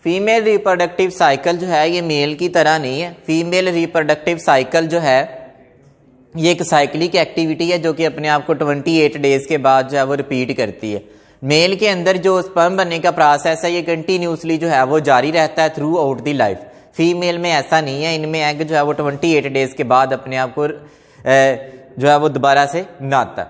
Female reproductive cycle जो है ये मेल की तरह नहीं है। फीमेल रिप्रोडक्टिव साइकिल जो है ये एक साइक्लिक एक्टिविटी है जो कि अपने आप को 28 डेज के बाद जो है वो रिपीट करती है। मेल के अंदर जो स्पर्म बनने का प्रोसेस है ये कंटिन्यूसली जो है वो जारी रहता है through out the life. Female में ऐसा नहीं है, इनमें एग जो है वो 28 डेज के बाद अपने आप को जो है वो दोबारा से बनाता।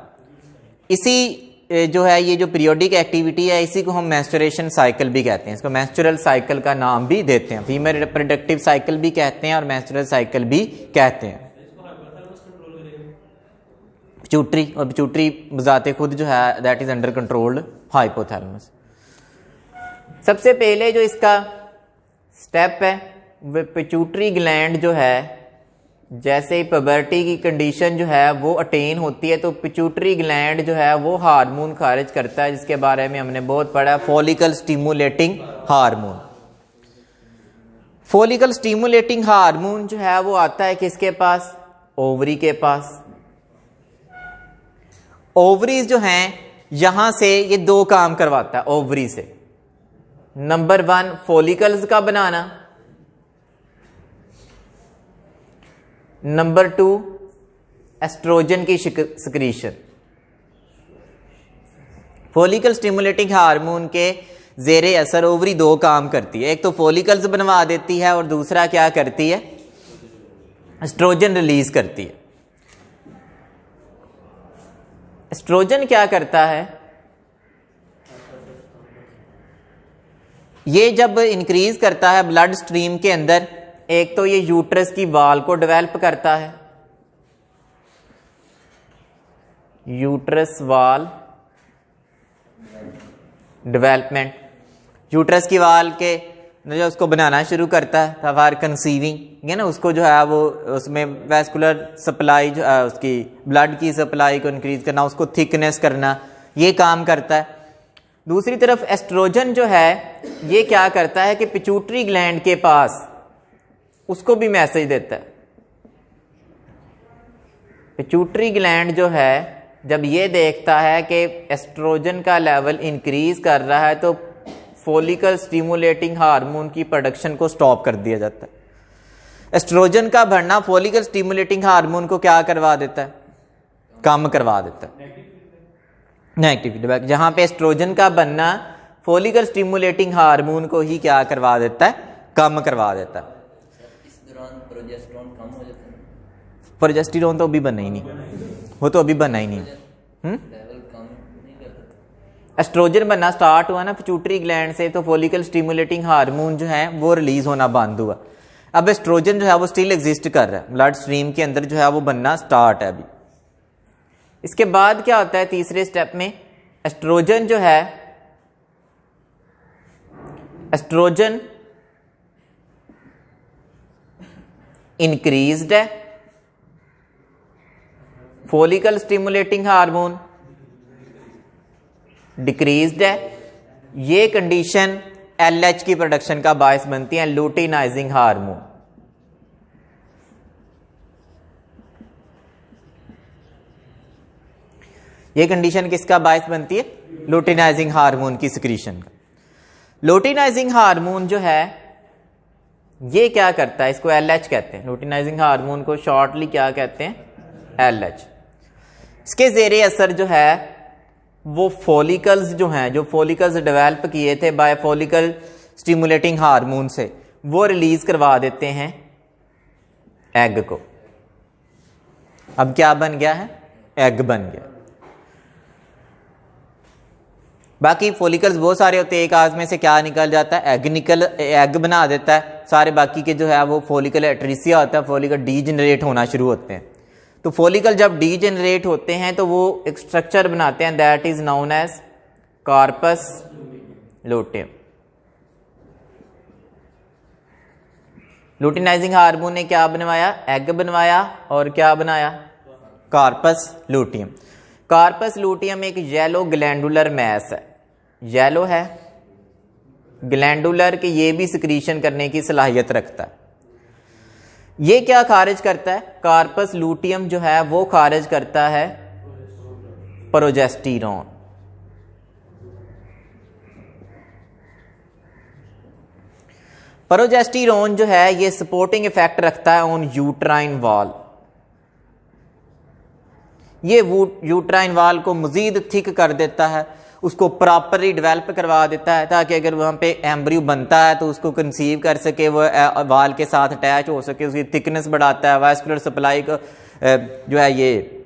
इसी जो है ये जो पीरियोडिक एक्टिविटी है इसी को हम मेंस्ट्रुएशन साइकिल भी कहते हैं। इसको मेंस्ट्रुअल साइकिल का नाम भी देते हैं। फीमेल रिप्रोडक्टिव साइकिल भी कहते हैं और मेंस्ट्रुअल साइकिल भी कहते हैं। पिट्यूटरी, और पिट्यूटरी बजाते खुद जो है that is under controlled hypothalamus. सबसे पहले जो इसका स्टेप है वो पिट्यूटरी ग्लैंड जो है जैसे ही प्यूबर्टी की कंडीशन जो है वो अटेन होती है तो पिट्यूटरी ग्लैंड जो है वो हार्मोन खारिज करता है जिसके बारे में हमने बहुत पढ़ा, follicle stimulating hormone. Follicle stimulating hormone जो है वो आता है किसके पास? ओवरी के पास। ओवरीज जो हैं यहां से ये दो काम करवाता है ओवरी से। नंबर 1 फॉलिकल्स का बनाना, नंबर 2 एस्ट्रोजन की सिक्रीशन। फॉलिकल स्टिमुलेटिंग हार्मोन के जेरे असर ओवरी दो काम करती है, एक तो फॉलिकल्स बनवा देती है और दूसरा क्या करती है? एस्ट्रोजन रिलीज करती है। एस्ट्रोजन क्या करता है? ये जब इंक्रीज करता है ब्लड स्ट्रीम के अंदर, एक तो ये यूट्रस की वाल को डेवलप करता है, यूट्रस वाल डेवलपमेंट। यूट्रस की वाल के जो उसको बनाना शुरू करता है फॉर कंसीविंग है ना, उसको जो है वो उसमें वैस्कुलर सप्लाई जो है उसकी ब्लड की सप्लाई को इंक्रीज करना, उसको थिकनेस करना, ये काम करता है। दूसरी तरफ एस्ट्रोजन जो है ये क्या करता है कि पिट्यूटरी ग्लैंड के पास उसको भी मैसेज देता है। पिट्यूटरी ग्लैंड जो है जब ये देखता है कि एस्ट्रोजन का लेवल इंक्रीज कर रहा है तो फॉलिकल स्टिमुलेटिंग हार्मोन की प्रोडक्शन को स्टॉप कर दिया जाता है। एस्ट्रोजन का बढ़ना फॉलिकल स्टिमुलेटिंग हार्मोन को क्या करवा देता है? कम करवा देता है। नेगेटिव फीडबैक, जहां पे एस्ट्रोजन का बनना फॉलिकल स्टिमुलेटिंग हार्मोन को ही क्या करवा देता है? कम करवा देता है। इस दौरान प्रोजेस्टेरोन कम हो जाता है। प्रोजेस्टेरोन तो अभी बना ही नहीं, वो तो अभी बना ही नहीं। लेवल कम नहीं करता। एस्ट्रोजन बनना स्टार्ट हुआ ना पिट्यूटरी ग्लैंड से तो फॉलिकल स्टिमुलेटिंग हार्मोन जो है वो रिलीज होना बंद हुआ। अब एस्ट्रोजन जो है वो स्टिल एग्जिस्ट कर रहा है, ब्लड स्ट्रीम के अंदर जो है वो बनना स्टार्ट है अभी। इसके बाद क्या होता है? तीसरे स्टेप में एस्ट्रोजन जो है, एस्ट्रोजन इंक्रीज्ड है, फॉलिकल स्टिमुलेटिंग हार्मोन डिक्रीज्ड है। ये कंडीशन एलएच की प्रोडक्शन का बायस बनती है, लुटिनाइजिंग हार्मोन। ये कंडीशन किसका बायस बनती है? लुटिनाइजिंग हार्मोन की सिक्रीशन का। लुटिनाइजिंग हार्मोन जो है ये क्या करता है? इसको एलएच कहते हैं। लुटिनाइजिंग हार्मोन को शॉर्टली क्या कहते हैं? एलएच। इसके जेरे असर जो है वो फॉलिकल्स जो हैं, जो फॉलिकल्स डेवलप किए थे बाय फॉलिकल स्टिमुलेटिंग हार्मोन से, वो रिलीज करवा देते हैं एग को। अब क्या बन गया है? एग बन गया। बाकी फॉलिकल्स बहुत सारे होते हैं, एक आग में से क्या निकल जाता है? एग बना देता है। सारे बाकी के जो है वो फॉलिकल एट्रीसिया होता है, फॉलिकल डीजेनरेट होना शुरू होते हैं। तो फॉलिकल जब डीजेनरेट होते हैं तो वो एक स्ट्रक्चर बनाते हैं that is known as corpus luteum. Luteinizing hormone ने क्या बनवाया? एग बनवाया और क्या बनाया? Corpus luteum. कार्पस लूटियम एक येलो ग्लैंडुलर मैस है, येलो है, ग्लैंडुलर के ये भी सिक्रीशन करने की सलाहियत रखता है। ये क्या खारिज करता है? कार्पस लूटियम जो है वो खारिज करता है प्रोजेस्टेरोन। प्रोजेस्टेरोन जो है ये सपोर्टिंग इफेक्ट रखता है ऑन यूट्राइन वॉल। ये यूट्राइन वॉल को मजीद थिक कर देता है, उसको प्रॉपरली डेवलप करवा देता है, ताकि अगर वहाँ पे एम्ब्रियो बनता है तो उसको कंसीव कर सके, वो वाल के साथ अटैच हो सके, उसकी थिकनेस बढ़ाता है, वास्कुलर सप्लाई को जो है ये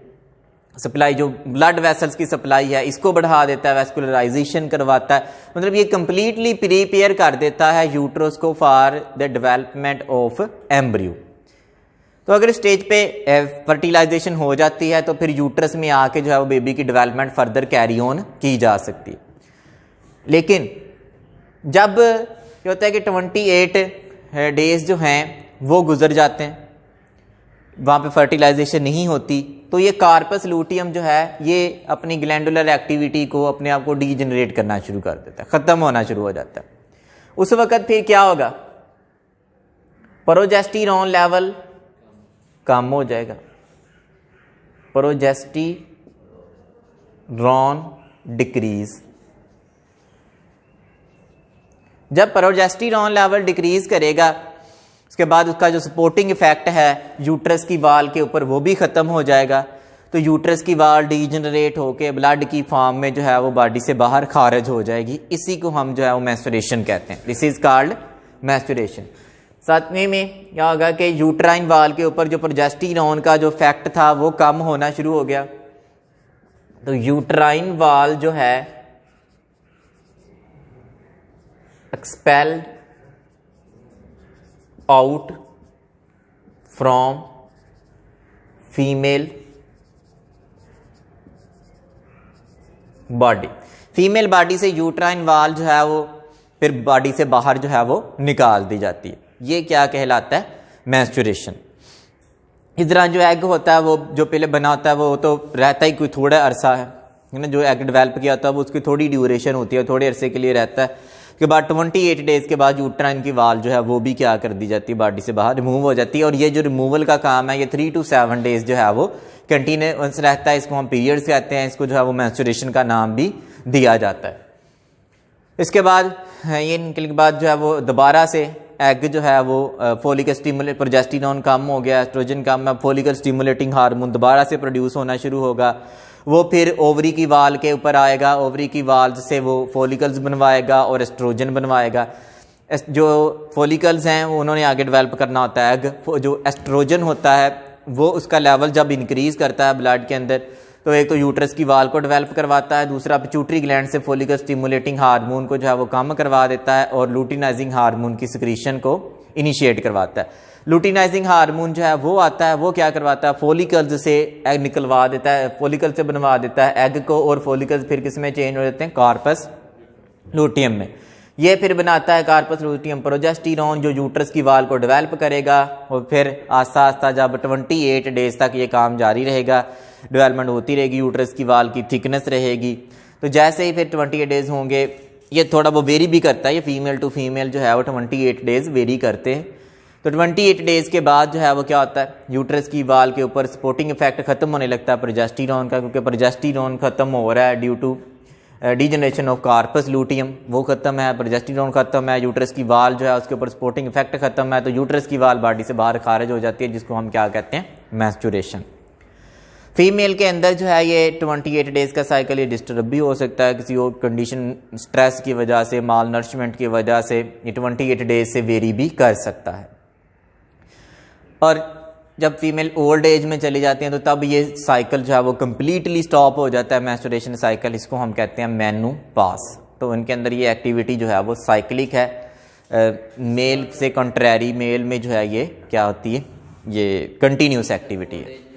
सप्लाई जो ब्लड वेसल्स की सप्लाई है इसको बढ़ा देता है, वेस्कुलराइजेशन करवाता है। मतलब ये कंप्लीटली प्रिपेयर कर देता है यूट्रस को for the development of embryo. तो अगर स्टेज पे फर्टिलाइजेशन हो जाती है तो फिर यूट्रस में आके जो है वो बेबी की डेवलपमेंट फर्दर कैरी ऑन की जा सकती है। लेकिन जब क्या होता है कि 28 डेज जो हैं वो गुजर जाते हैं, वहाँ पे फर्टिलाइजेशन नहीं होती, तो ये कार्पस लूटियम जो है ये अपनी ग्लैंडुलर एक्टिविटी को अपने आप को डीजनरेट करना शुरू कर देता है, ख़त्म होना शुरू हो जाता है। उस वक़्त फिर क्या होगा, प्रोजेस्टेरोन लेवल कम हो जाएगा, प्रोजेस्टेरोन डिक्रीज। जब प्रोजेस्टेरोन लेवल डिक्रीज करेगा उसके बाद उसका जो सपोर्टिंग इफेक्ट है यूट्रस की वाल के ऊपर वो भी ख़त्म हो जाएगा। तो यूट्रस की वाल डीजनरेट होकर ब्लड की फॉर्म में जो है वो बॉडी से बाहर खारिज हो जाएगी। इसी को हम जो है वो मैस्टुरेशन कहते हैं, दिस इज कॉल्ड मैस्टुरेशन। सातवें में क्या होगा कि यूट्राइन वाल के ऊपर जो प्रोजेस्टेरोन का जो फैक्ट था वो कम होना शुरू हो गया। तो यूट्राइन वाल जो है expelled out from female body. Female body से यूट्राइन वाल जो है वो फिर बॉडी से बाहर जो है वो निकाल दी जाती है। ये क्या कहलाता है, मैस्टुरेशन। इस तरह जो एग होता है वो जो पहले बना होता है वो तो रहता ही कोई थोड़ा अरसा है ना, जो एग डेवलप किया होता है वो उसकी थोड़ी ड्यूरेशन होती है, थोड़े अरसे के लिए रहता है। उसके बाद 28 डेज के बाद यूट्राइन की वाल जो है वो भी क्या कर दी जाती है, बॉडी से बाहर रिमूव हो जाती है। और ये जो रिमूवल का काम है ये 3 to 7 डेज जो है वो कंटिन्यूअस रहता है। इसको हम पीरियड्स कहते हैं, इसको जो है वो मैस्टुरेशन का नाम भी दिया जाता है। इसके बाद ये निकलने के बाद जो है वो दोबारा से एग जो है वो फोलिक स्टिमुलेट, प्रोजेस्टेरोन कम हो गया, एस्ट्रोजन कम है, फोलिकल स्टिमुलेटिंग हार्मोन दोबारा से प्रोड्यूस होना शुरू होगा। वो फिर ओवरी की वाल के ऊपर आएगा, ओवरी की वाल से वो फोलिकल्स बनवाएगा और एस्ट्रोजन बनवाएगा। जो फोलिकल्स हैं वो उन्होंने आगे डेवलप करना होता है। एग जो एस्ट्रोजन होता है वो उसका लेवल जब इंक्रीज करता है ब्लड के अंदर तो एक तो यूट्रस की वाल को डेवलप करवाता है, दूसरा पिट्यूटरी ग्लैंड से फोलिकल स्टिमुलेटिंग हार्मोन को जो है वो कम करवा देता है और लूटिनाइजिंग हार्मोन की सिक्रीशन को इनिशिएट करवाता है। लूटिनाइजिंग हार्मोन जो है वो आता है, वो क्या करवाता है, फोलिकल्स से एग निकलवा देता है, फोलिकल से बनवा देता है एग को, और फोलिकल्स फिर किस में चेंज हो जाते हैं, कार्पस लूटियम में। ये फिर बनाता है कार्पस लूटियम प्रोजेस्टेरोन जो यूट्रस की वाल को डेवलप करेगा और फिर आस्ता आस्ता जब 28 डेज तक ये काम जारी रहेगा, डेवलपमेंट होती रहेगी, यूट्रस की वाल की थिकनेस रहेगी। तो जैसे ही फिर 28 डेज होंगे, ये थोड़ा वो वेरी भी करता है, ये फीमेल टू फीमेल जो है वो 28 डेज वेरी करते हैं। तो 28 डेज के बाद जो है वो क्या होता है, यूट्रस की वाल के ऊपर सपोर्टिंग इफेक्ट खत्म होने लगता है प्रोजेस्टेरोन का, क्योंकि प्रोजेस्टेरोन खत्म हो रहा है due to degeneration of corpus luteum, वो खत्म है, प्रोजेस्टेरोन खत्म है, यूट्रस की वाल जो है उसके ऊपर सपोर्टिंग इफेक्ट खत्म है, तो यूट्रस की वाल बॉडी से बाहर खारिज हो जाती है, जिसको हम क्या कहते हैं, मैस्टुरेशन। फीमेल के अंदर जो है ये 28 डेज का साइकिल ये डिस्टर्ब भी हो सकता है किसी और कंडीशन, स्ट्रेस की वजह से, माल नरिशमेंट की वजह से ये 28 डेज से वेरी भी कर सकता है। और जब फीमेल ओल्ड एज में चली जाती हैं तो तब ये साइकिल जो है वो कम्प्लीटली स्टॉप हो जाता है, मैस्टुरेशन साइकिल, इसको हम कहते हैं मेनोपॉज। तो उनके अंदर ये एक्टिविटी जो है वो साइक्लिक है, मेल से कंट्रेरी मेल में जो है ये क्या होती है, ये कंटिन्यूस एक्टिविटी है।